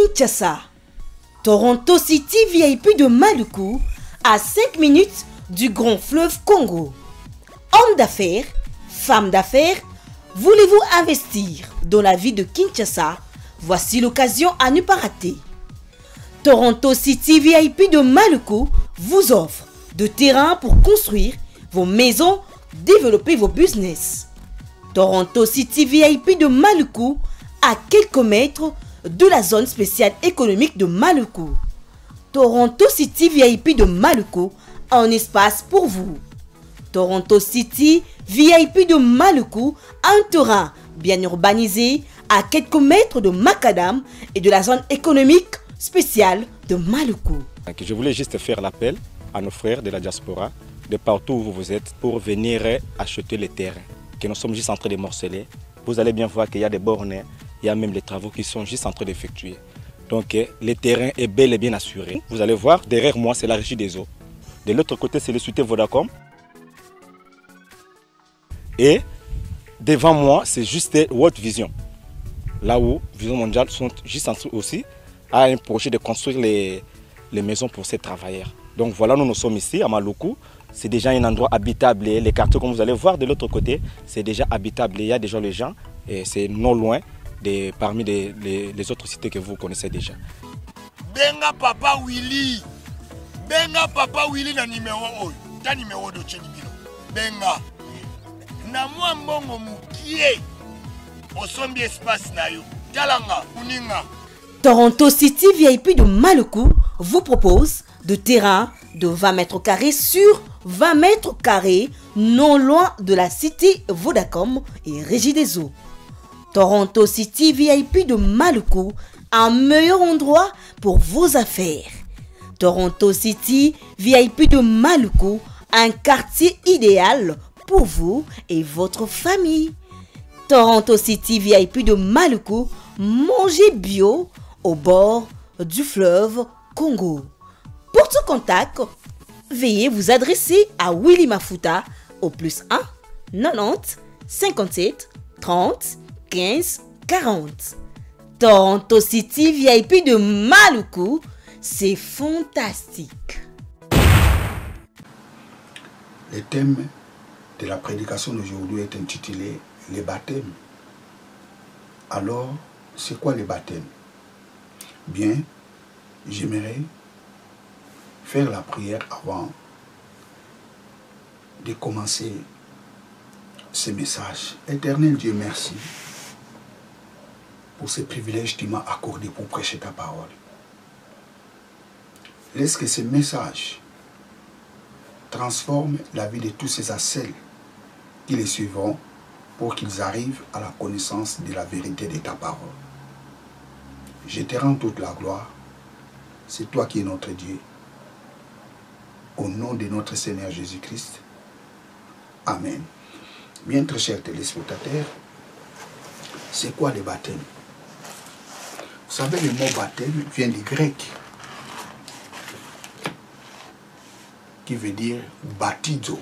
Kinshasa. Toronto City VIP de Maluku, à 5 minutes du grand fleuve Congo. Hommes d'affaires, femmes d'affaires, voulez-vous investir dans la vie de Kinshasa? Voici l'occasion à ne pas rater. Toronto City VIP de Maluku vous offre de terrain pour construire vos maisons, développer vos business. Toronto City VIP de Maluku, à quelques mètres de la zone spéciale économique de Maluku. Toronto City VIP de Maluku, un espace pour vous. Toronto City VIP de Maluku, un terrain bien urbanisé à quelques mètres de Macadam et de la zone économique spéciale de Maluku. Je voulais juste faire l'appel à nos frères de la diaspora, de partout où vous êtes, pour venir acheter les terrains que nous sommes juste en train de morceler. Vous allez bien voir qu'il y a des bornes, il y a même les travaux qui sont juste en train d'effectuer. Donc le terrain est bel et bien assuré. Vous allez voir, derrière moi c'est la régie des eaux. De l'autre côté c'est le Société Vodacom. Et devant moi c'est juste World Vision. Là où Vision Mondiale sont juste en dessous aussi, a un projet de construire les maisons pour ces travailleurs. Donc voilà, nous sommes ici à Maluku. C'est déjà un endroit habitable. Les quartiers, comme vous allez voir de l'autre côté, c'est déjà habitable. Il y a déjà les gens et c'est non loin parmi les autres cités que vous connaissez déjà. Benga Papa Willy. Benga Papa Willy na numéro oyo. Ta numéro de Chelibino. Benga. Na mwa mbongo mukie. Osombi espace na yo. Talanga, uninga. Toronto City VIP de Maluku vous propose de terrain de 20 mètres carrés sur 20 mètres carrés non loin de la cité Vodacom et Régie des eaux. Toronto City VIP de Maluku, un meilleur endroit pour vos affaires. Toronto City VIP de Maluku, un quartier idéal pour vous et votre famille. Toronto City VIP de Maluku, mangez bio au bord du fleuve Congo. Pour tout contact, veuillez vous adresser à Willy Mafuta au +1 90 57 30 15 40. Toronto City VIP de Maluku, c'est fantastique. Le thème de la prédication d'aujourd'hui est intitulé les baptêmes. Alors, c'est quoi les baptêmes? Bien, j'aimerais faire la prière avant de commencer ce message. Éternel Dieu, merci pour ce privilège que tu m'as accordé pour prêcher ta parole. Laisse que ce message transforme la vie de tous ces à celles qui les suivront pour qu'ils arrivent à la connaissance de la vérité de ta parole. Je te rends toute la gloire. C'est toi qui es notre Dieu. Au nom de notre Seigneur Jésus-Christ. Amen. Bien, très chers téléspectateurs, c'est quoi le baptême? Vous savez, le mot baptême vient du grec, qui veut dire baptizo.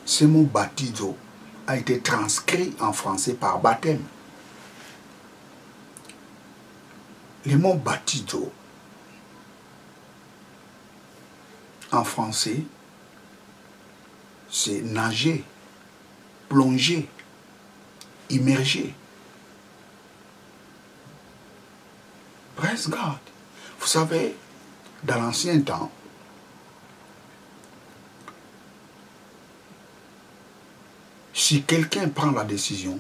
Ce mot baptizo a été transcrit en français par baptême. Le mot baptizo en français, c'est nager, plonger, immerger. Praise God. Vous savez, dans l'ancien temps, si quelqu'un prend la décision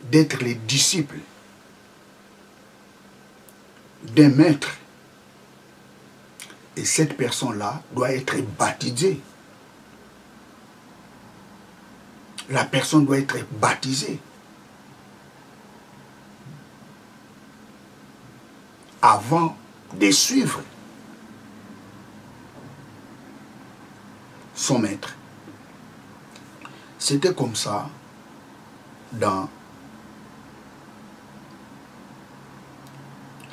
d'être le disciple d'un maître, et cette personne-là doit être baptisée. La personne doit être baptisée avant de suivre son maître. C'était comme ça dans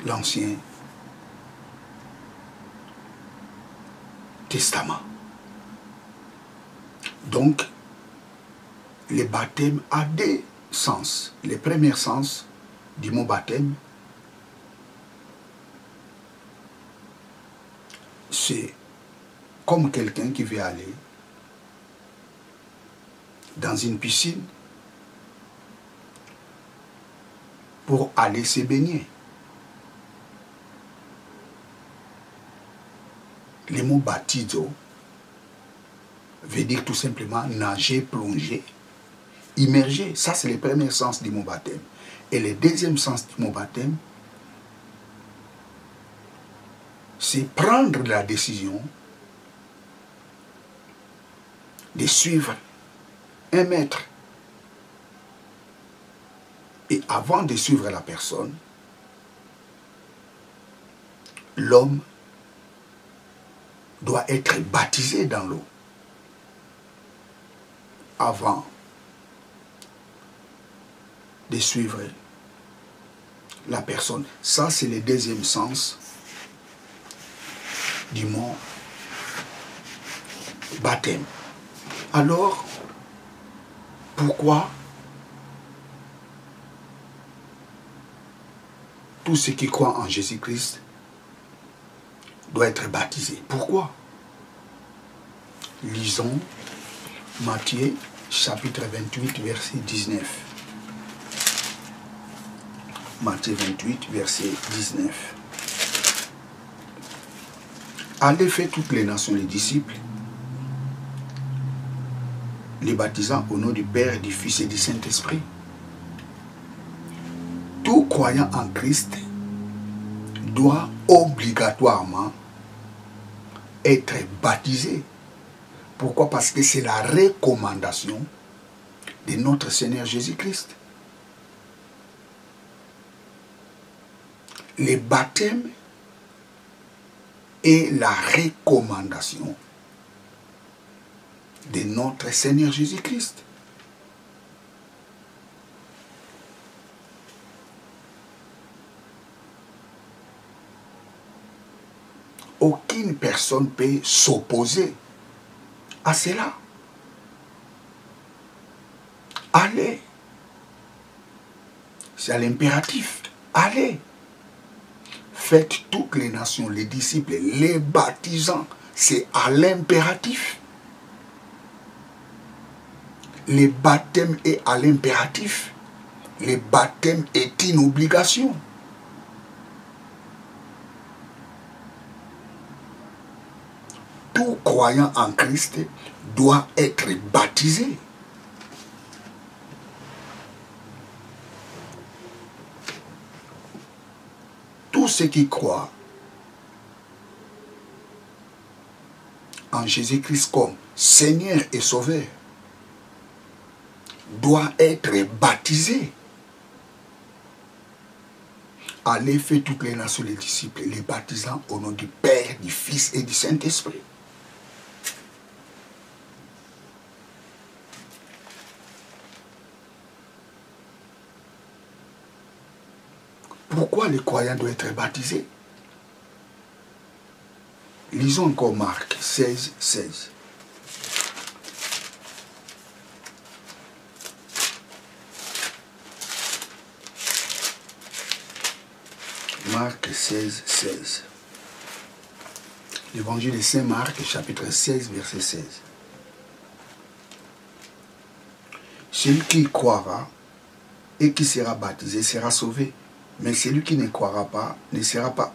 l'Ancien Testament. Donc, le baptême a deux sens. Le premier sens du mot baptême, c'est comme quelqu'un qui veut aller dans une piscine pour aller se baigner. Le mot baptizo veut dire tout simplement nager, plonger, immerger. Ça, c'est le premier sens du mot baptême. Et le deuxième sens du mot baptême, c'est prendre la décision de suivre un maître. Et avant de suivre la personne, l'homme doit être baptisé dans l'eau. Avant de suivre la personne. Ça, c'est le deuxième sens du mot baptême. Alors, pourquoi tous ceux qui croient en Jésus-Christ doivent être baptisés? Pourquoi? Lisons Matthieu chapitre 28, verset 19. Matthieu 28, verset 19. Allez faire toutes les nations les disciples, les baptisant au nom du Père, du Fils et du Saint-Esprit. Tout croyant en Christ doit obligatoirement être baptisé. Pourquoi? Parce que c'est la recommandation de notre Seigneur Jésus-Christ. Le baptême est la recommandation de notre Seigneur Jésus-Christ. Aucune personne peut s'opposer à cela. Allez. C'est à l'impératif. Allez. Faites toutes les nations, les disciples, les baptisants. C'est à l'impératif. Le baptême est à l'impératif. Le baptême est une obligation. Tout croyant en Christ doit être baptisé. Tous ceux qui croient en Jésus-Christ comme Seigneur et Sauveur doivent être baptisés. Allez faire toutes les nations, les disciples, les baptisant au nom du Père, du Fils et du Saint-Esprit. Pourquoi les croyants doivent être baptisés? Lisons encore Marc 16, 16. Marc 16, 16. L'évangile de Saint Marc, chapitre 16, verset 16. Celui qui croira et qui sera baptisé sera sauvé. Mais celui qui ne croira pas ne sera pas.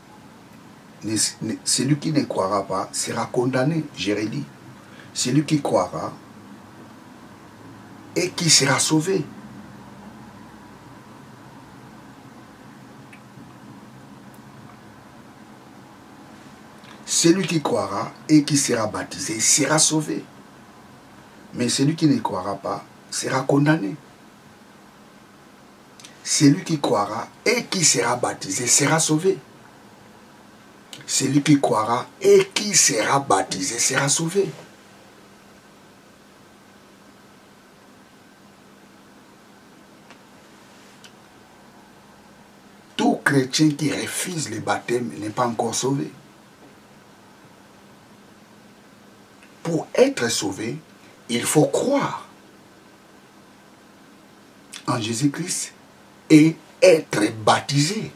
Celui qui ne croira pas sera condamné, j'ai redit. Celui qui croira et qui sera sauvé. Celui qui croira et qui sera baptisé sera sauvé. Mais celui qui ne croira pas sera condamné. Celui qui croira et qui sera baptisé sera sauvé. Celui qui croira et qui sera baptisé sera sauvé. Tout chrétien qui refuse le baptême n'est pas encore sauvé. Pour être sauvé, il faut croire en Jésus-Christ et être baptisé.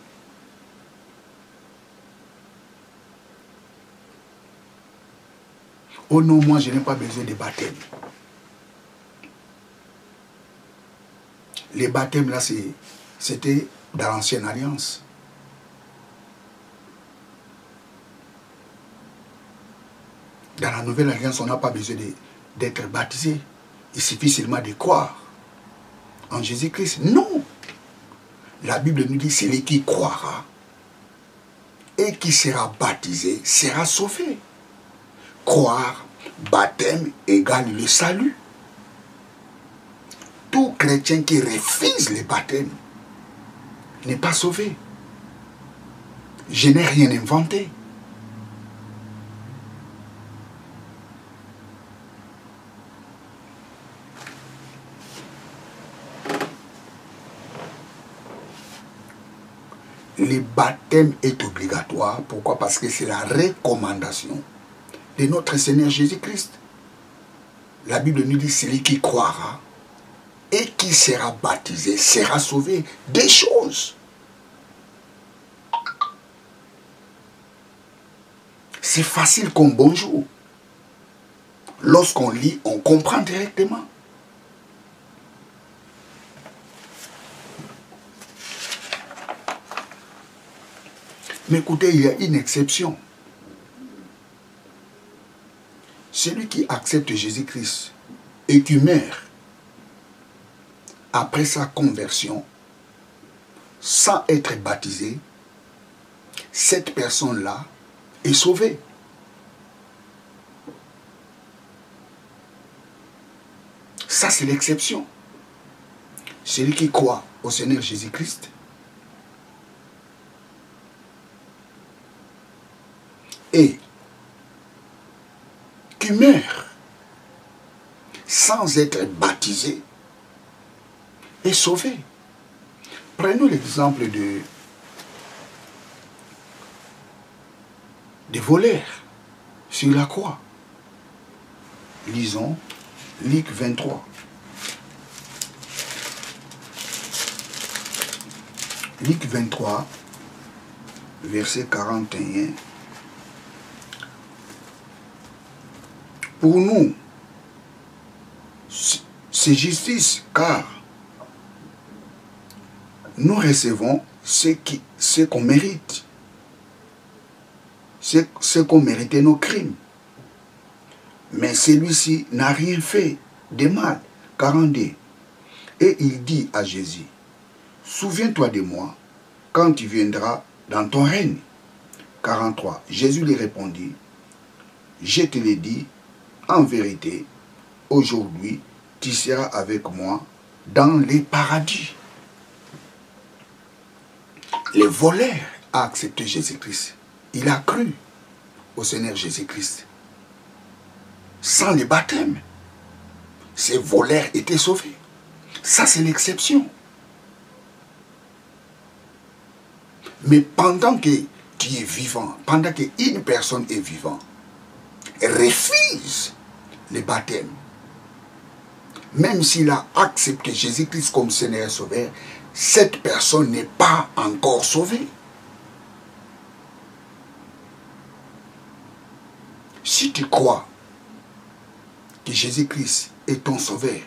Oh non, moi je n'ai pas besoin de baptême. Les baptêmes là, c'était dans l'ancienne alliance. Dans la nouvelle alliance, on n'a pas besoin d'être baptisé. Il suffit seulement de croire en Jésus-Christ. Non. La Bible nous dit, celui qui croira et qui sera baptisé sera sauvé. Croire, baptême égale le salut. Tout chrétien qui refuse le baptême n'est pas sauvé. Je n'ai rien inventé. Le baptême est obligatoire. Pourquoi? Parce que c'est la recommandation de notre Seigneur Jésus-Christ. La Bible nous dit, celui qui croira et qui sera baptisé sera sauvé. Des choses. C'est facile comme bonjour. Lorsqu'on lit, on comprend directement. Mais écoutez, il y a une exception. Celui qui accepte Jésus-Christ et qui meurt après sa conversion, sans être baptisé, cette personne-là est sauvée. Ça, c'est l'exception. Celui qui croit au Seigneur Jésus-Christ et qui meurt sans être baptisé est sauvé. Prenons l'exemple des voleurs sur la croix. Lisons Luc 23. Luc 23, verset 41. Pour nous, c'est justice, car nous recevons ce qu'on mérite. Ce qu'on méritait nos crimes. Mais celui-ci n'a rien fait de mal. 42. Et il dit à Jésus, souviens-toi de moi quand tu viendras dans ton règne. 43. Jésus lui répondit, je te l'ai dit, en vérité, aujourd'hui, tu seras avec moi dans les paradis. Le voleur a accepté Jésus-Christ. Il a cru au Seigneur Jésus-Christ. Sans le baptême, ces voleurs étaient sauvés. Ça, c'est l'exception. Mais pendant que tu es vivant, pendant qu'une personne est vivante, refuse le baptême, même s'il a accepté Jésus-Christ comme Seigneur et Sauveur, cette personne n'est pas encore sauvée. Si tu crois que Jésus-Christ est ton Sauveur,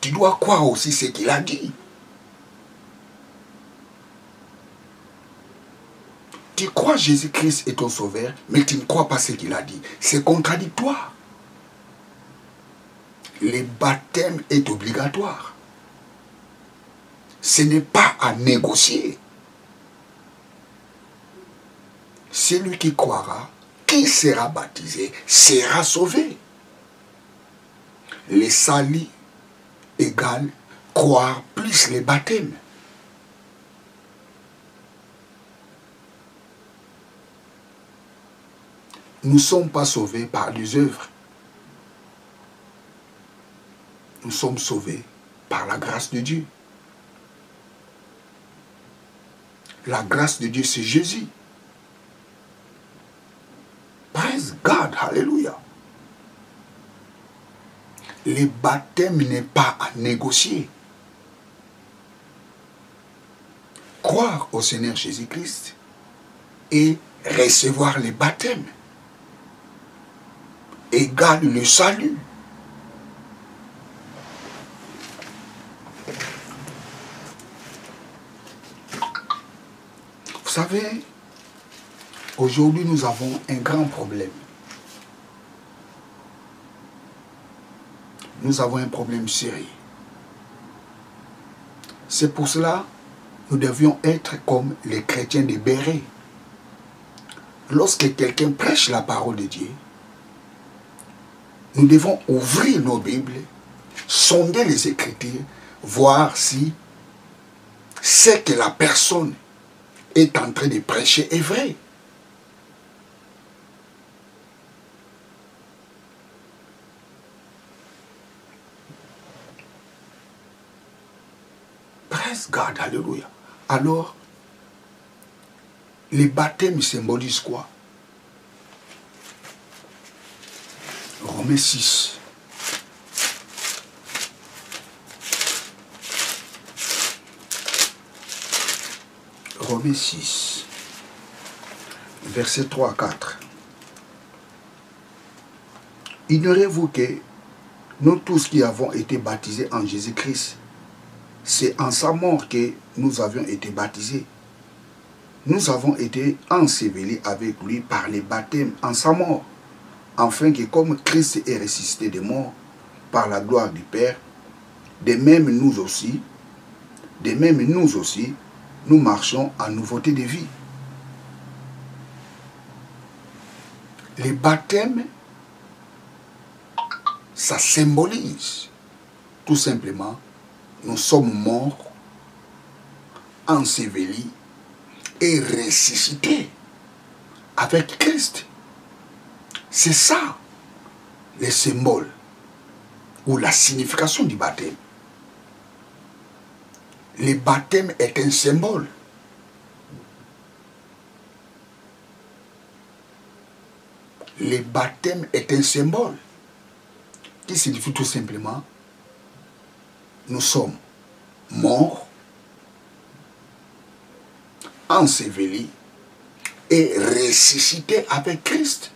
tu dois croire aussi ce qu'il a dit. Tu crois que Jésus-Christ est ton Sauveur, mais tu ne crois pas ce qu'il a dit. C'est contradictoire. Le baptême est obligatoire. Ce n'est pas à négocier. Celui qui croira, qui sera baptisé, sera sauvé. Les salis égale croire plus les baptêmes. Nous ne sommes pas sauvés par des œuvres. Nous sommes sauvés par la grâce de Dieu. La grâce de Dieu, c'est Jésus. Praise God, hallelujah. Le baptême n'est pas à négocier. Croire au Seigneur Jésus-Christ et recevoir le baptême. égale le salut. Vous savez, aujourd'hui nous avons un grand problème. Nous avons un problème sérieux. C'est pour cela que nous devions être comme les chrétiens de Béret. Lorsque quelqu'un prêche la parole de Dieu, nous devons ouvrir nos Bibles, sonder les Écritures, voir si ce que la personne est en train de prêcher est vrai. Praise God, alléluia. Alors, les baptêmes symbolisent quoi? Romains 6. Romains 6, versets 3 à 4. Ignorez-vous que nous tous qui avons été baptisés en Jésus-Christ, c'est en sa mort que nous avions été baptisés. Nous avons été ensevelis avec lui par les baptêmes en sa mort, afin que comme Christ est ressuscité des morts par la gloire du Père, de même nous aussi, nous marchons en nouveauté de vie. Les baptêmes, ça symbolise tout simplement, nous sommes morts, ensevelis et ressuscités avec Christ. C'est ça, le symbole ou la signification du baptême. Le baptême est un symbole. Le baptême est un symbole qui signifie tout simplement nous sommes morts, ensevelis et ressuscités avec Christ.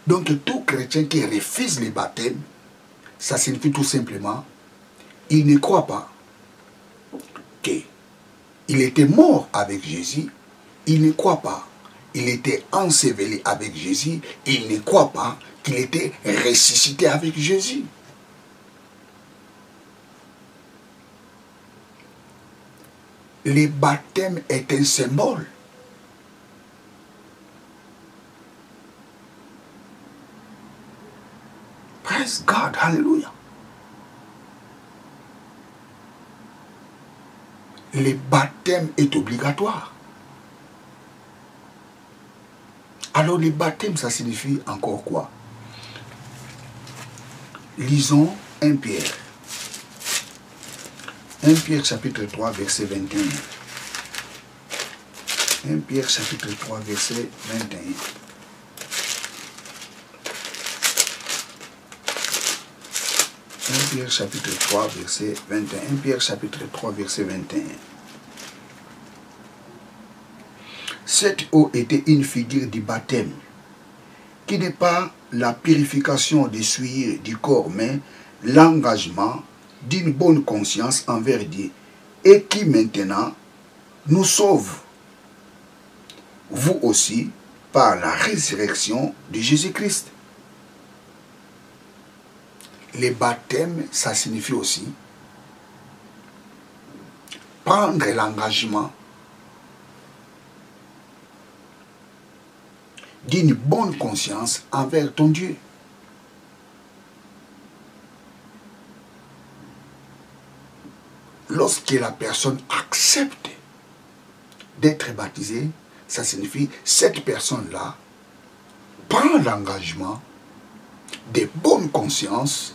Donc tout chrétien qui refuse le baptême, ça signifie tout simplement il ne croit pas qu'il était mort avec Jésus, il ne croit pas qu'il était enseveli avec Jésus, il ne croit pas qu'il était ressuscité avec Jésus. Le baptême est un symbole. Praise God, hallelujah. Le baptême est obligatoire. Alors le baptême, ça signifie encore quoi? Lisons 1 Pierre. 1 Pierre chapitre 3 verset 21. 1 Pierre chapitre 3 verset 21. 1 Pierre chapitre 3 verset 21. 1 Pierre chapitre 3 verset 21. Cette eau était une figure du baptême, qui n'est pas la purification des souillures du corps, mais l'engagement d'une bonne conscience envers Dieu, et qui maintenant nous sauve, vous aussi, par la résurrection de Jésus-Christ. Les baptêmes, ça signifie aussi prendre l'engagement d'une bonne conscience envers ton Dieu. Lorsque la personne accepte d'être baptisée, ça signifie que cette personne-là prend l'engagement de bonne conscience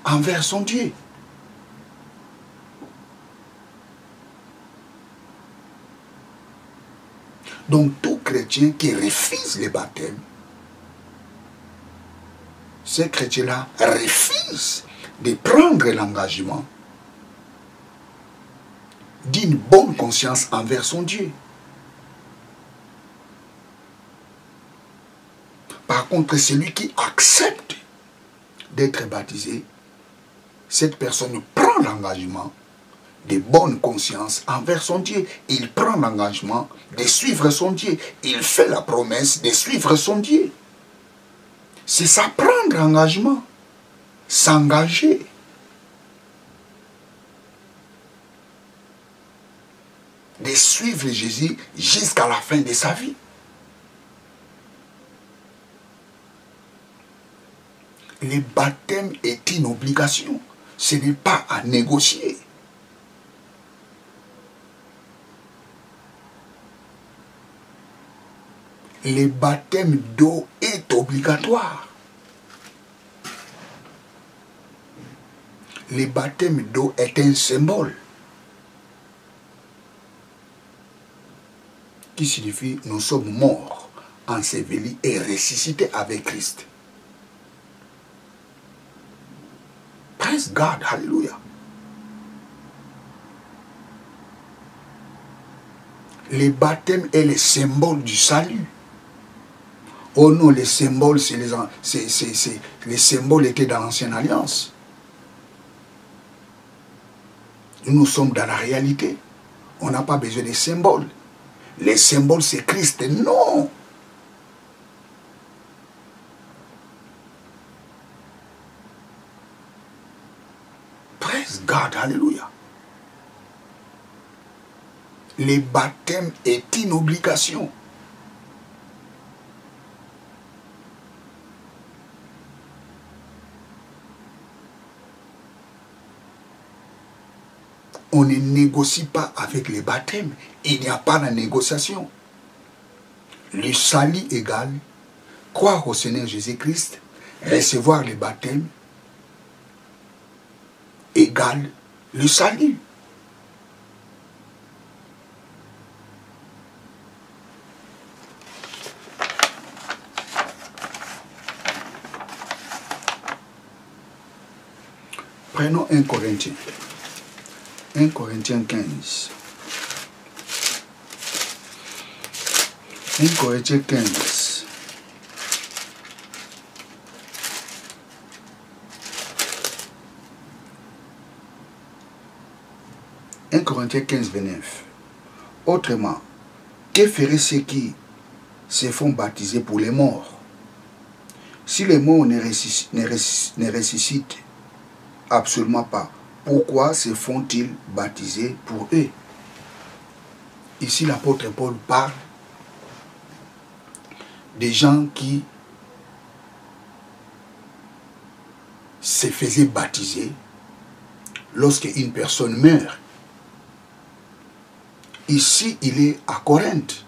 envers son Dieu. Donc tout chrétien qui refuse le baptême, ce chrétien-là refuse de prendre l'engagement d'une bonne conscience envers son Dieu. Par contre, celui qui accepte d'être baptisé, cette personne prend l'engagement de bonne conscience envers son Dieu. Il prend l'engagement de suivre son Dieu. Il fait la promesse de suivre son Dieu. C'est ça, prendre engagement, s'engager. De suivre Jésus jusqu'à la fin de sa vie. Le baptême est une obligation. Ce n'est pas à négocier. Le baptême d'eau est obligatoire. Le baptême d'eau est un symbole qui signifie nous sommes morts, ensevelis et ressuscités avec Christ. Praise God, hallelujah. Le baptême est le symbole du salut. Oh non, les symboles, les symboles étaient dans l'ancienne alliance. Nous sommes dans la réalité. On n'a pas besoin des symboles. Les symboles, c'est Christ. Non. Praise God, hallelujah. Le baptême est une obligation. On ne négocie pas avec les baptêmes. Il n'y a pas de négociation. Le salut égal, croire au Seigneur Jésus-Christ, recevoir le baptême, égale le salut. Prenons 1 Corinthiens. 1 Corinthiens 15. 1 Corinthiens 15. « 1 Corinthiens 15, 29. Autrement, que feraient ceux qui se font baptiser pour les morts? Si les morts ne ressuscitent absolument pas, pourquoi se font-ils baptiser pour eux? » Ici, l'apôtre Paul parle des gens qui se faisaient baptiser lorsque une personne meurt. Ici, il est à Corinthe.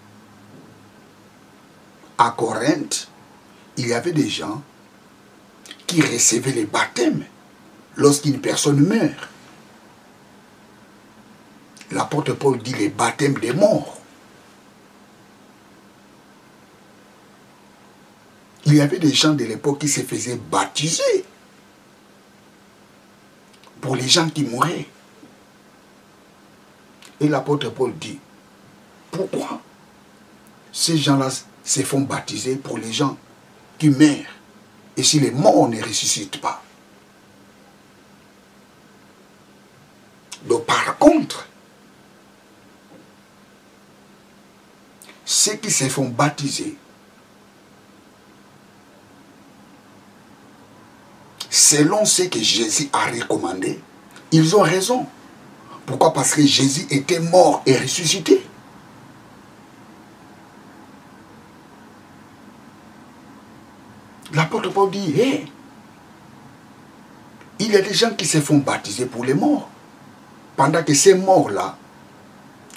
À Corinthe, il y avait des gens qui recevaient les baptêmes lorsqu'une personne meurt. L'apôtre Paul dit les baptêmes des morts. Il y avait des gens de l'époque qui se faisaient baptiser pour les gens qui mouraient. Et l'apôtre Paul dit, pourquoi ces gens-là se font baptiser pour les gens qui meurent? Et si les morts ne ressuscitent pas? Donc par contre, ceux qui se font baptiser, selon ce que Jésus a recommandé, ils ont raison. Pourquoi? Parce que Jésus était mort et ressuscité. L'apôtre Paul dit, hey, il y a des gens qui se font baptiser pour les morts, pendant que ces morts-là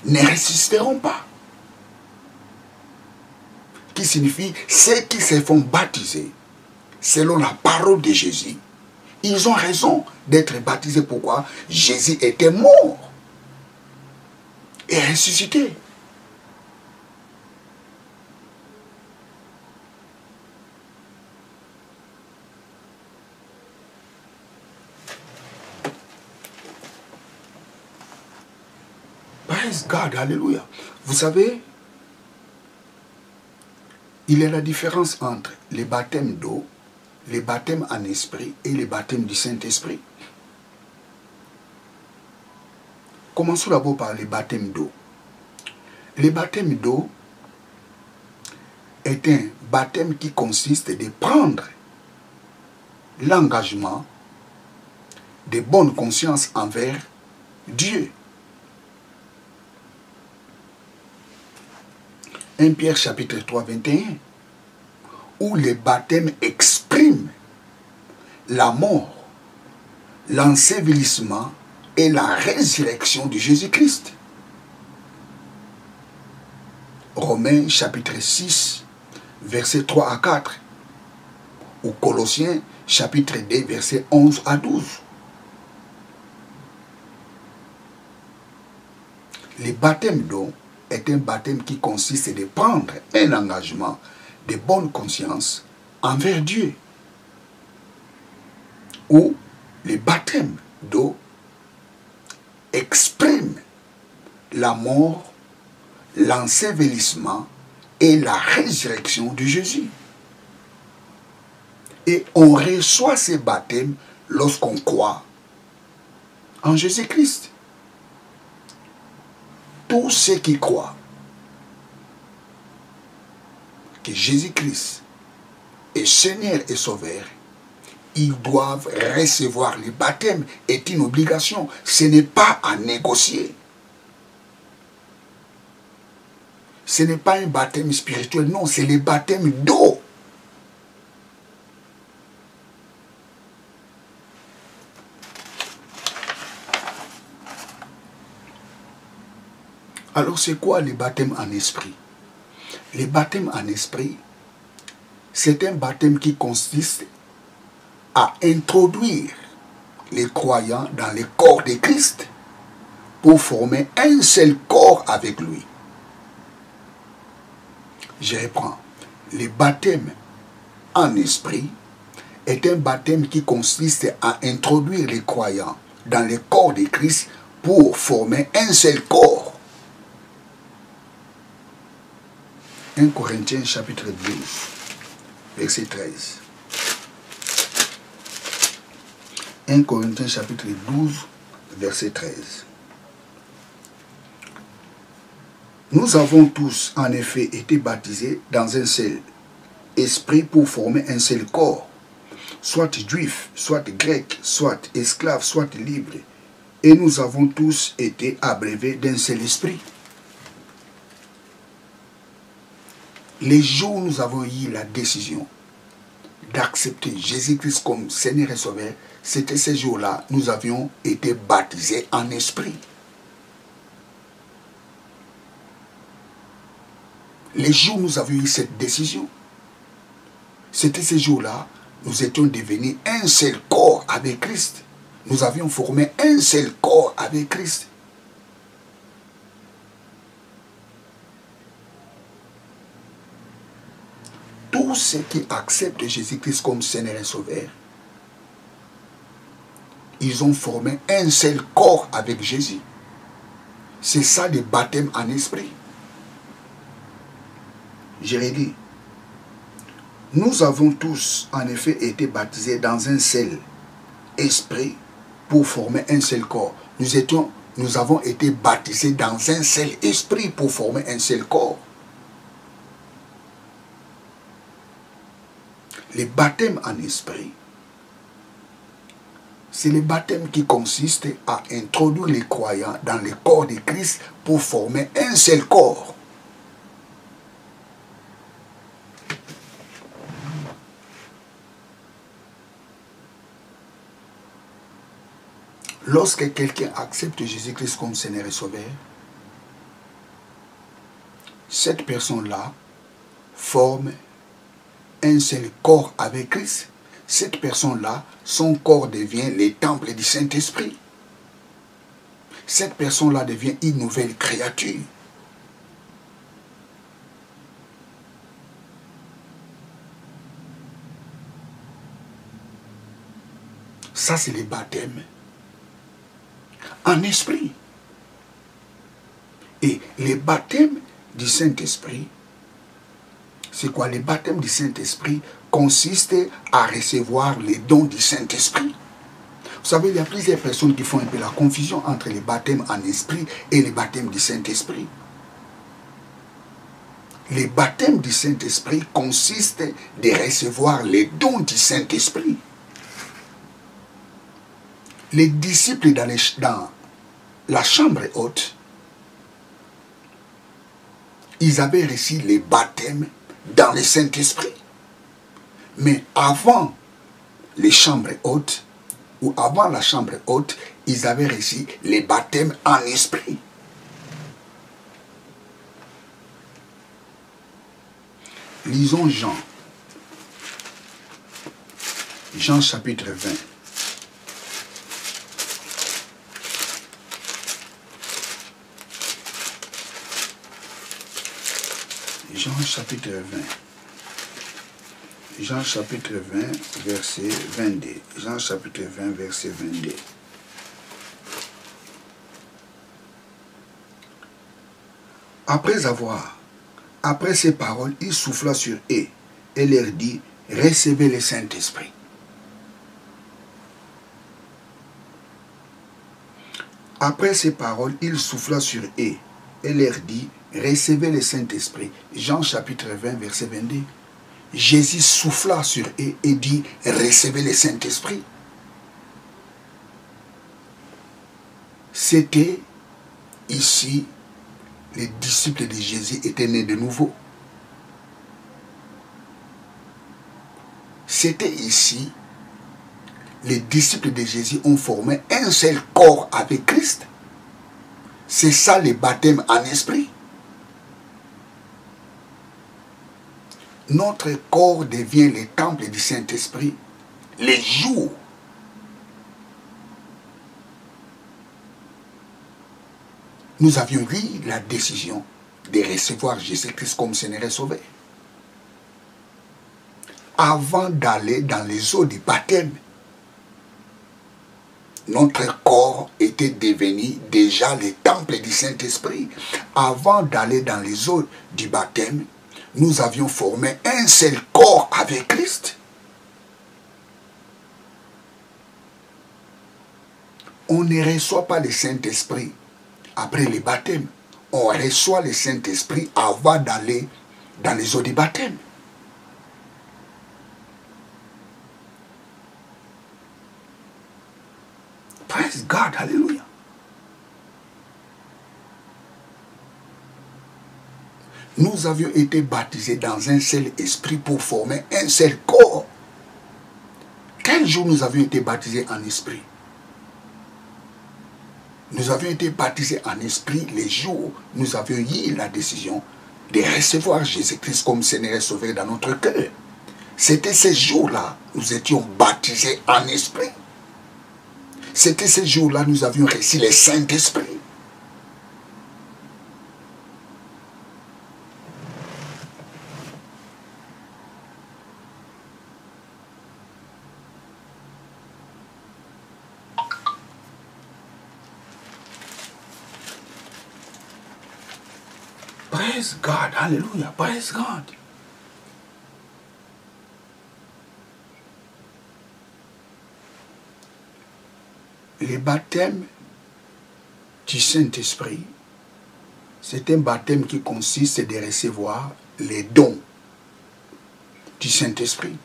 ne ressusciteront pas. Qui signifie, ceux qui se font baptiser, selon la parole de Jésus, ils ont raison d'être baptisés. Pourquoi? Jésus était mort et ressuscité. Praise God, alléluia. Vous savez, Il y a la différence entre les baptêmes d'eau, les baptêmes en esprit et les baptêmes du Saint-Esprit. Commençons d'abord par les baptêmes d'eau. Les baptêmes d'eau est un baptême qui consiste de prendre l'engagement de bonne conscience envers Dieu. 1 Pierre chapitre 3, 21, où le baptême exprime la mort, l'ensevelissement et la résurrection de Jésus-Christ. Romains chapitre 6, versets 3 à 4, ou Colossiens chapitre 2, versets 11 à 12. Le baptême d'eau est un baptême qui consiste de prendre un engagement de bonne conscience envers Dieu. Ou le baptême d'eau exprime la mort, l'ensevelissement et la résurrection de Jésus. Et on reçoit ces baptêmes lorsqu'on croit en Jésus-Christ. Tous ceux qui croient que Jésus-Christ est Seigneur et Sauveur, ils doivent recevoir le baptême. C'est une obligation. Ce n'est pas à négocier. Ce n'est pas un baptême spirituel, non, c'est le baptême d'eau. Alors c'est quoi le baptême en esprit? Le baptême en esprit, c'est un baptême qui consiste à introduire les croyants dans le corps de Christ pour former un seul corps avec lui. Je reprends. Le baptême en esprit est un baptême qui consiste à introduire les croyants dans le corps de Christ pour former un seul corps. 1 Corinthiens chapitre 12, verset 13. 1 Corinthiens chapitre 12, verset 13. Nous avons tous en effet été baptisés dans un seul esprit pour former un seul corps, soit juif, soit grec, soit esclave, soit libre, et nous avons tous été abreuvés d'un seul esprit. Les jours où nous avons eu la décision d'accepter Jésus-Christ comme Seigneur et Sauveur, c'était ces jours-là, nous avions été baptisés en esprit. Les jours où nous avions eu cette décision, c'était ces jours-là, nous étions devenus un seul corps avec Christ. Nous avions formé un seul corps avec Christ. Tous ceux qui acceptent Jésus-Christ comme Seigneur et Sauveur, ils ont formé un seul corps avec Jésus. C'est ça le baptême en esprit. Je redis, nous avons tous en effet été baptisés dans un seul esprit pour former un seul corps. Nous avons été baptisés dans un seul esprit pour former un seul corps. Le baptême en esprit, c'est le baptême qui consiste à introduire les croyants dans le corps de Christ pour former un seul corps. Lorsque quelqu'un accepte Jésus-Christ comme Seigneur et Sauveur, cette personne-là forme un seul corps avec Christ. Cette personne-là, son corps devient le temple du Saint-Esprit. Cette personne-là devient une nouvelle créature. Ça, c'est le baptême en esprit. Et le baptême du Saint-Esprit, C'est quoi? Le baptême du Saint-Esprit consiste à recevoir les dons du Saint-Esprit. Vous savez, il y a plusieurs personnes qui font un peu la confusion entre le baptême en esprit et le baptême du Saint-Esprit. Le baptême du Saint-Esprit consiste de recevoir les dons du Saint-Esprit. Les disciples dans la chambre haute, ils avaient reçu les baptêmes dans le Saint-Esprit. Mais avant les chambres hautes, ou avant la chambre haute, ils avaient reçu les baptêmes en esprit. Lisons Jean. Jean chapitre 20. Jean chapitre 20. Jean chapitre 20, verset 22. Jean chapitre 20, verset 22. Après ces paroles, il souffla sur eux et leur dit, recevez le Saint-Esprit. Après ces paroles, il souffla sur eux et leur dit, recevez le Saint-Esprit. Jean chapitre 20, verset 22. Jésus souffla sur eux et dit, recevez le Saint-Esprit. C'était ici, les disciples de Jésus étaient nés de nouveau. C'était ici, les disciples de Jésus ont formé un seul corps avec Christ. C'est ça le baptême en esprit. Notre corps devient le temple du Saint-Esprit les jours nous avions pris la décision de recevoir Jésus-Christ comme Seigneur et Sauveur. Avant d'aller dans les eaux du baptême, notre corps était devenu déjà le temple du Saint-Esprit. Avant d'aller dans les eaux du baptême, nous avions formé un seul corps avec Christ. On ne reçoit pas le Saint-Esprit après le baptême. On reçoit le Saint-Esprit avant d'aller dans les eaux du baptême. Praise God, alléluia. Nous avions été baptisés dans un seul esprit pour former un seul corps. Quel jour nous avions été baptisés en esprit? Nous avions été baptisés en esprit les jours où nous avions eu la décision de recevoir Jésus-Christ comme Seigneur et Sauveur dans notre cœur. C'était ces jours-là nous étions baptisés en esprit. C'était ces jours-là nous avions reçu le Saint-Esprit. Praise God, hallelujah, praise God. Le baptême du Saint-Esprit, c'est un baptême qui consiste de recevoir les dons du Saint-Esprit.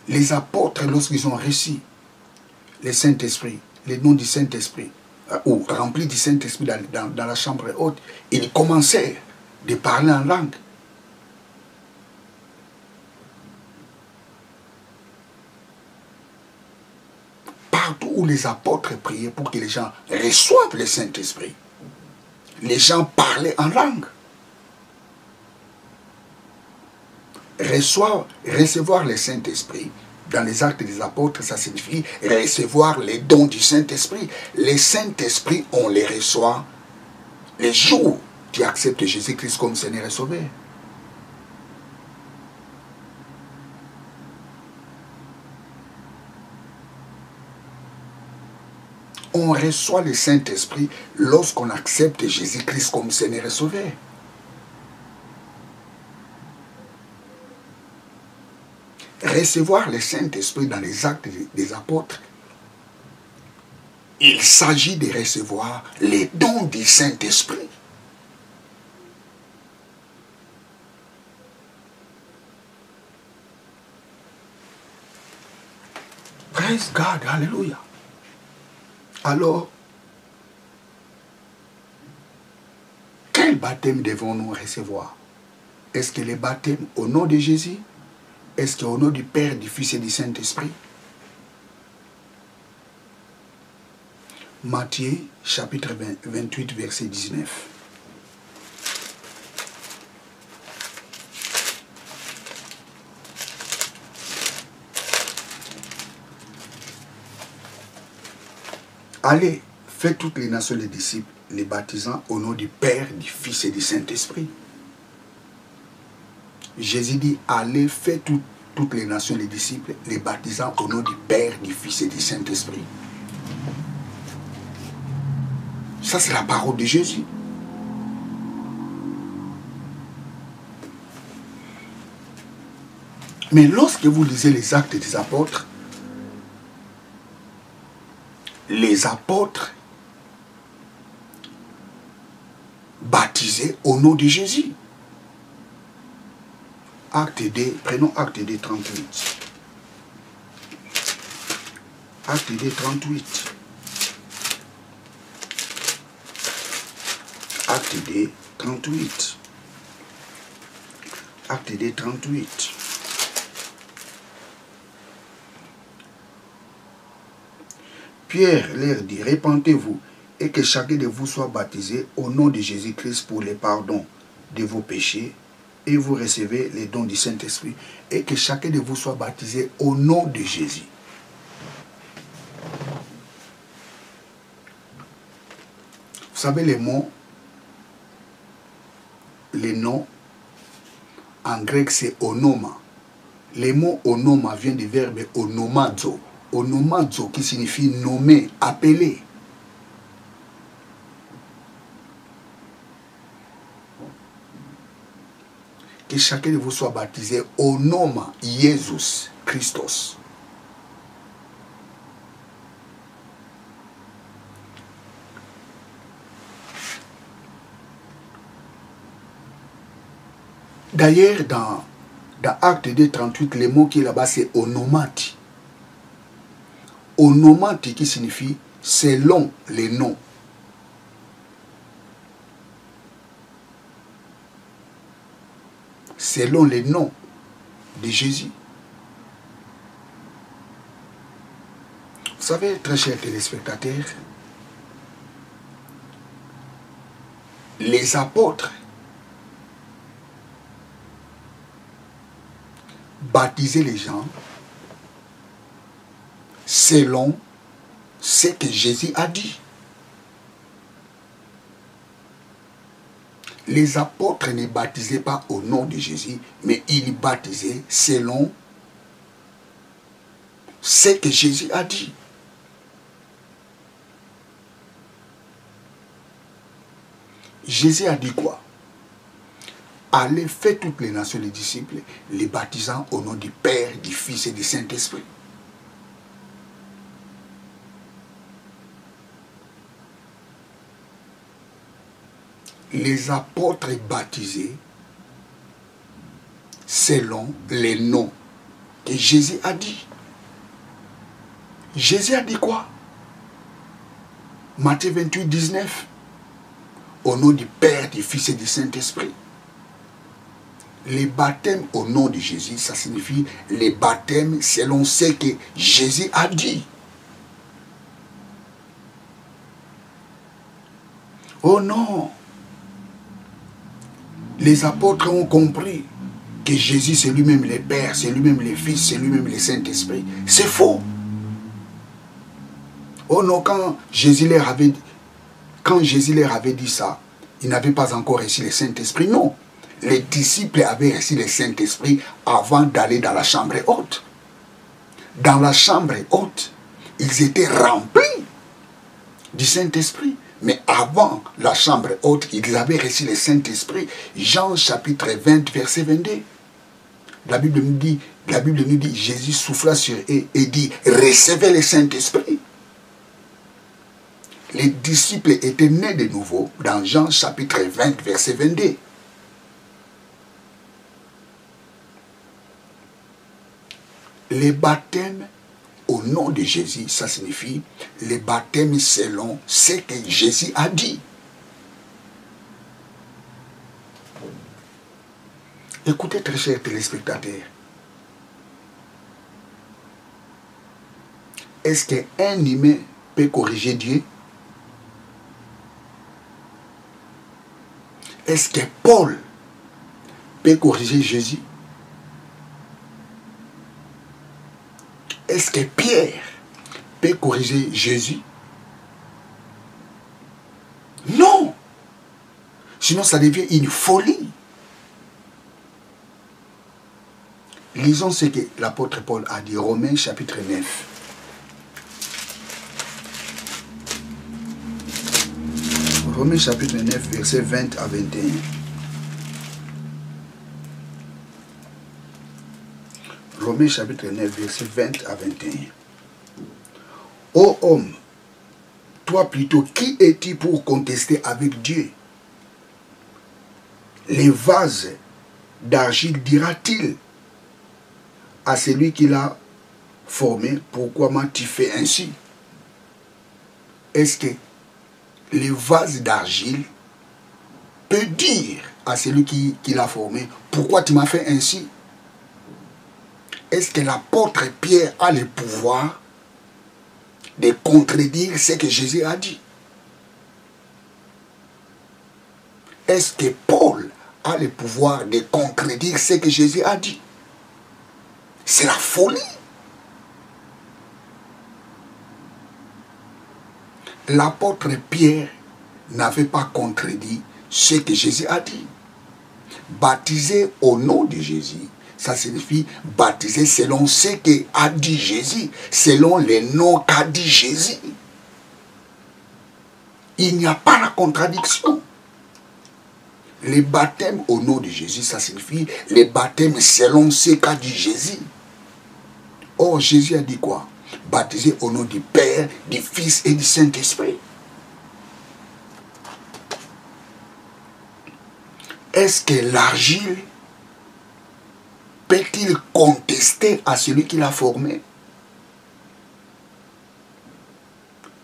Les apôtres, lorsqu'ils ont reçu le Saint-Esprit, les dons du Saint-Esprit, ou remplis du Saint-Esprit dans la chambre haute, ils commencèrent de parler en langue. Partout où les apôtres priaient pour que les gens reçoivent le Saint-Esprit, les gens parlaient en langue. Recevoir le Saint-Esprit, dans les actes des apôtres, ça signifie recevoir les dons du Saint-Esprit. Les Saint-Esprit, on les reçoit les jours où tu acceptes Jésus-Christ comme Seigneur et Sauveur. On reçoit le Saint-Esprit lorsqu'on accepte Jésus-Christ comme Seigneur et Sauveur. recevoir le Saint-Esprit dans les actes des apôtres, il s'agit de recevoir les dons du Saint-Esprit. Praise God, alléluia. Alors, quel baptême devons-nous recevoir? Est-ce que le baptême au nom de Jésus? Est-ce qu'au nom du Père, du Fils et du Saint-Esprit? Matthieu, chapitre 28, verset 19. Allez, faites toutes les nations des disciples, les baptisant au nom du Père, du Fils et du Saint-Esprit. Jésus dit, allez, faites toutes les nations des disciples, les baptisant au nom du Père, du Fils et du Saint-Esprit. Ça, c'est la parole de Jésus. Mais lorsque vous lisez les actes des apôtres, les apôtres baptisés au nom de Jésus. Acte 2, prenons Acte 2, 38. Acte 2, 38. Acte 2, 38. Acte 2, 38. Pierre leur dit, répentez-vous et que chacun de vous soit baptisé au nom de Jésus-Christ pour le pardon de vos péchés et vous recevez les dons du Saint-Esprit et que chacun de vous soit baptisé au nom de Jésus. Vous savez les mots, les noms, en grec c'est onoma. Le mot onoma vient du verbe onomazo. Onomazo qui signifie nommer, appeler. Que chacun de vous soit baptisé au nom de Jésus Christos. D'ailleurs, dans Acte 2, 38, le mot qui est là-bas, c'est onomati. Onomati qui signifie selon les noms. Selon les noms de Jésus. Vous savez, très chers téléspectateurs, les apôtres baptisaient les gens selon ce que Jésus a dit. Les apôtres ne baptisaient pas au nom de Jésus, mais ils baptisaient selon ce que Jésus a dit. Jésus a dit quoi? Allez, faites toutes les nations les disciples, les baptisant au nom du Père, du Fils et du Saint-Esprit. Les apôtres baptisés selon les noms que Jésus a dit. Jésus a dit quoi? Matthieu 28, 19. Au nom du Père, du Fils et du Saint-Esprit. Les baptêmes au nom de Jésus, ça signifie les baptêmes selon ce que Jésus a dit. Oh non! Les apôtres ont compris que Jésus c'est lui-même le Père, c'est lui-même le Fils, c'est lui-même le Saint-Esprit. C'est faux. Oh non, quand Jésus leur avait dit ça, ils n'avaient pas encore reçu le Saint-Esprit. Non. Les disciples avaient reçu le Saint-Esprit avant d'aller dans la chambre haute. Dans la chambre haute, ils étaient remplis du Saint-Esprit. Mais avant la chambre haute, ils avaient reçu le Saint-Esprit. Jean chapitre 20, verset 22. La Bible nous dit, Jésus souffla sur eux et dit, recevez le Saint-Esprit. Les disciples étaient nés de nouveau dans Jean chapitre 20, verset 22. Les baptêmes au nom de Jésus, ça signifie les baptêmes selon ce que Jésus a dit. Écoutez, très chers téléspectateurs. Est-ce qu'un humain peut corriger Dieu? Est-ce que Paul peut corriger Jésus? Est-ce que Pierre peut corriger Jésus? Non. Sinon, ça devient une folie. Lisons ce que l'apôtre Paul a dit, Romains chapitre 9. Romains chapitre 9, versets 20 à 21. Romains chapitre 9, versets 20 à 21. Ô homme, toi plutôt, qui es-tu pour contester avec Dieu? Les vases d'argile dira-t-il à celui qui l'a formé, pourquoi m'as-tu fait ainsi? Est-ce que les vases d'argile peut dire à celui qui l'a formé, pourquoi tu m'as fait ainsi? Est-ce que l'apôtre Pierre a le pouvoir de contredire ce que Jésus a dit? Est-ce que Paul a le pouvoir de contredire ce que Jésus a dit? C'est la folie. L'apôtre Pierre n'avait pas contredit ce que Jésus a dit. Baptisé au nom de Jésus, ça signifie baptisé selon ce qu'a dit Jésus, selon les noms qu'a dit Jésus. Il n'y a pas la contradiction. Les baptêmes au nom de Jésus, ça signifie les baptêmes selon ce qu'a dit Jésus. Or, Jésus a dit quoi? Baptisé au nom du Père, du Fils et du Saint-Esprit. Est-ce que l'argile peut-il contester à celui qui l'a formé?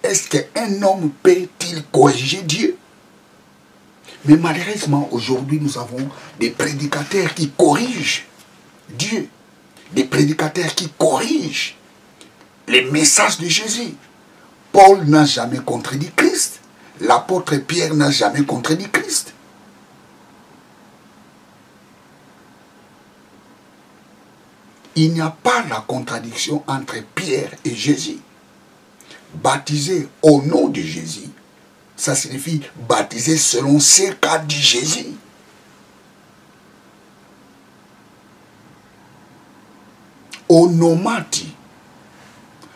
Est-ce qu'un homme peut-il corriger Dieu? Mais malheureusement, aujourd'hui, nous avons des prédicateurs qui corrigent Dieu. Des prédicateurs qui corrigent les messages de Jésus. Paul n'a jamais contredit Christ. L'apôtre Pierre n'a jamais contredit Christ. Il n'y a pas la contradiction entre Pierre et Jésus. Baptisé au nom de Jésus, ça signifie baptisé selon ce qu'a dit Jésus. Onomati.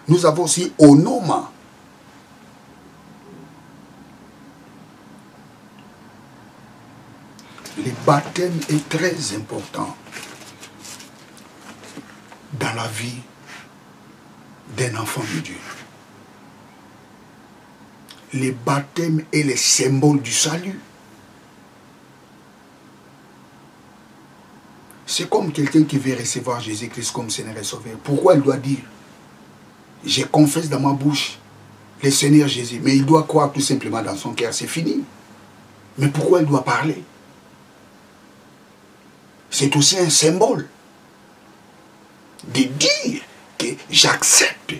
Nous avons aussi onoma. Le baptême est très important dans la vie d'un enfant de Dieu. Le baptême est le symbole du salut. C'est comme quelqu'un qui veut recevoir Jésus-Christ comme Seigneur et Sauveur. Pourquoi il doit dire, je confesse dans ma bouche le Seigneur Jésus, mais il doit croire tout simplement dans son cœur, c'est fini. Mais pourquoi il doit parler? C'est aussi un symbole de dire que j'accepte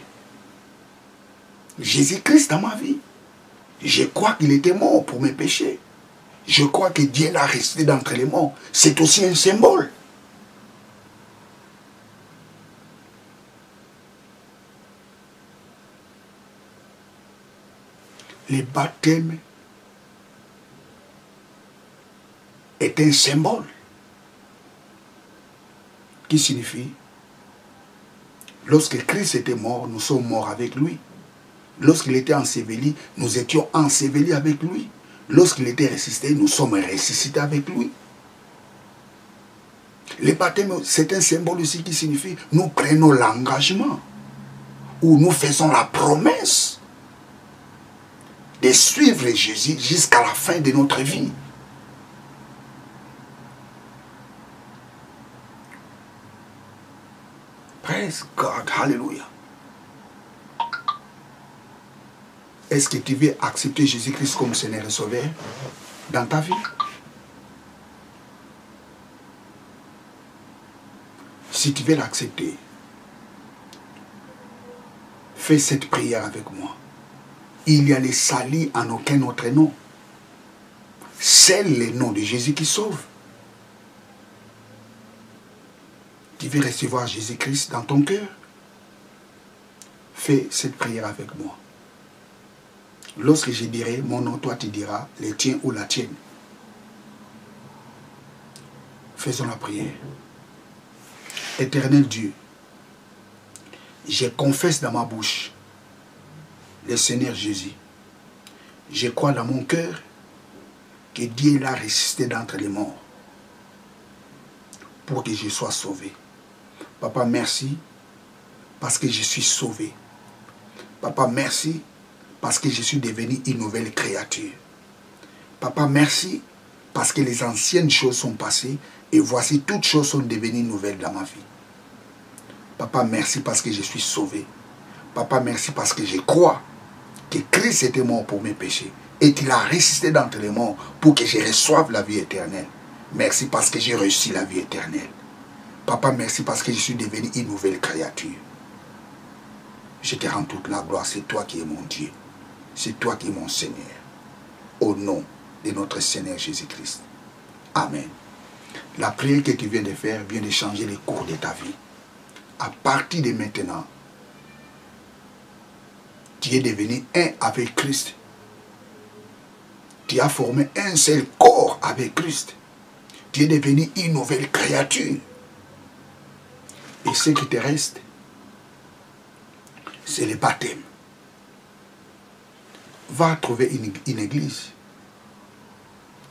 Jésus-Christ dans ma vie. Je crois qu'il était mort pour mes péchés. Je crois que Dieu l'a ressuscité d'entre les morts. C'est aussi un symbole. Le baptême est un symbole qui signifie lorsque Christ était mort, nous sommes morts avec lui. Lorsqu'il était enseveli, nous étions ensevelis avec lui. Lorsqu'il était ressuscité, nous sommes ressuscités avec lui. Le baptême, c'est un symbole aussi qui signifie nous prenons l'engagement ou nous faisons la promesse de suivre Jésus jusqu'à la fin de notre vie. Praise God, hallelujah. Est-ce que tu veux accepter Jésus-Christ comme Seigneur et Sauveur dans ta vie? Si tu veux l'accepter, fais cette prière avec moi. Il y a les salis en aucun autre nom. C'est le nom de Jésus qui sauve. Tu veux recevoir Jésus-Christ dans ton cœur? Fais cette prière avec moi. Lorsque je dirai mon nom, toi tu diras le tien ou la tienne. Faisons la prière. Éternel Dieu, je confesse dans ma bouche le Seigneur Jésus. Je crois dans mon cœur que Dieu l'a ressuscité d'entre les morts pour que je sois sauvé. Papa, merci parce que je suis sauvé. Papa, merci parce que je suis devenu une nouvelle créature. Papa, merci parce que les anciennes choses sont passées et voici toutes choses sont devenues nouvelles dans ma vie. Papa, merci parce que je suis sauvé. Papa, merci parce que je crois que Christ était mort pour mes péchés et qu'il a ressuscité d'entre les morts pour que je reçoive la vie éternelle. Merci parce que j'ai reçu la vie éternelle. Papa, merci parce que je suis devenu une nouvelle créature. Je te rends toute la gloire. C'est toi qui es mon Dieu. C'est toi qui es mon Seigneur. Au nom de notre Seigneur Jésus-Christ. Amen. La prière que tu viens de faire vient de changer les cours de ta vie. À partir de maintenant, tu es devenu un avec Christ. Tu as formé un seul corps avec Christ. Tu es devenu une nouvelle créature. Et ce qui te reste, c'est le baptême. Va trouver une église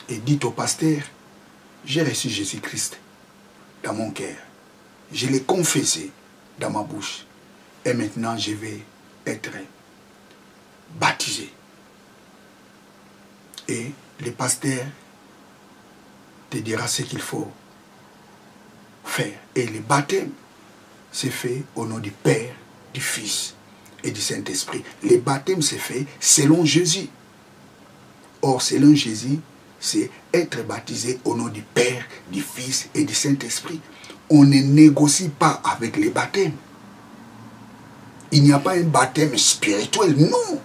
et dis au pasteur, j'ai reçu Jésus-Christ dans mon cœur. Je l'ai confessé dans ma bouche. Et maintenant, je vais être baptisé. Et le pasteur te dira ce qu'il faut faire. Et le baptême, c'est fait au nom du Père, du Fils et du Saint-Esprit. Le baptême, c'est fait selon Jésus. Or, selon Jésus, c'est être baptisé au nom du Père, du Fils et du Saint-Esprit. On ne négocie pas avec les baptêmes. Il n'y a pas un baptême spirituel, non.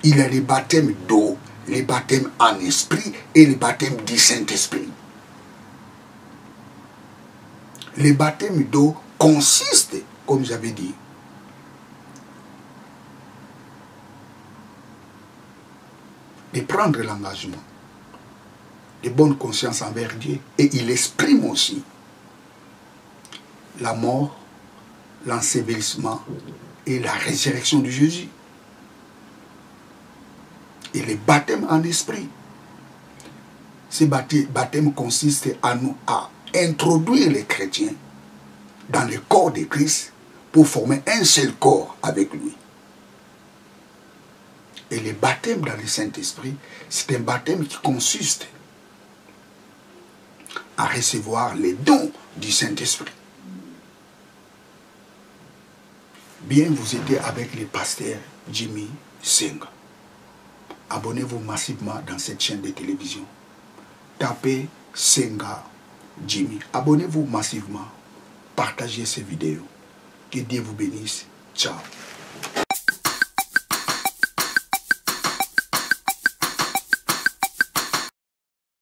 Il y a les baptêmes d'eau, les baptêmes en esprit et les baptêmes du Saint-Esprit. Les baptêmes d'eau consistent, comme j'avais dit, de prendre l'engagement de bonne conscience envers Dieu. Et il exprime aussi la mort, l'ensevelissement et la résurrection de Jésus. Et le baptême en esprit. Ce baptême consiste à introduire les chrétiens dans le corps de Christ pour former un seul corps avec lui. Et le baptême dans le Saint-Esprit, c'est un baptême qui consiste à recevoir les dons du Saint-Esprit. Bien, vous étiez avec le pasteur Jimmy Senga. Abonnez-vous massivement dans cette chaîne de télévision. Tapez Senga Jimmy. Abonnez-vous massivement. Partagez ces vidéos. Que Dieu vous bénisse. Ciao.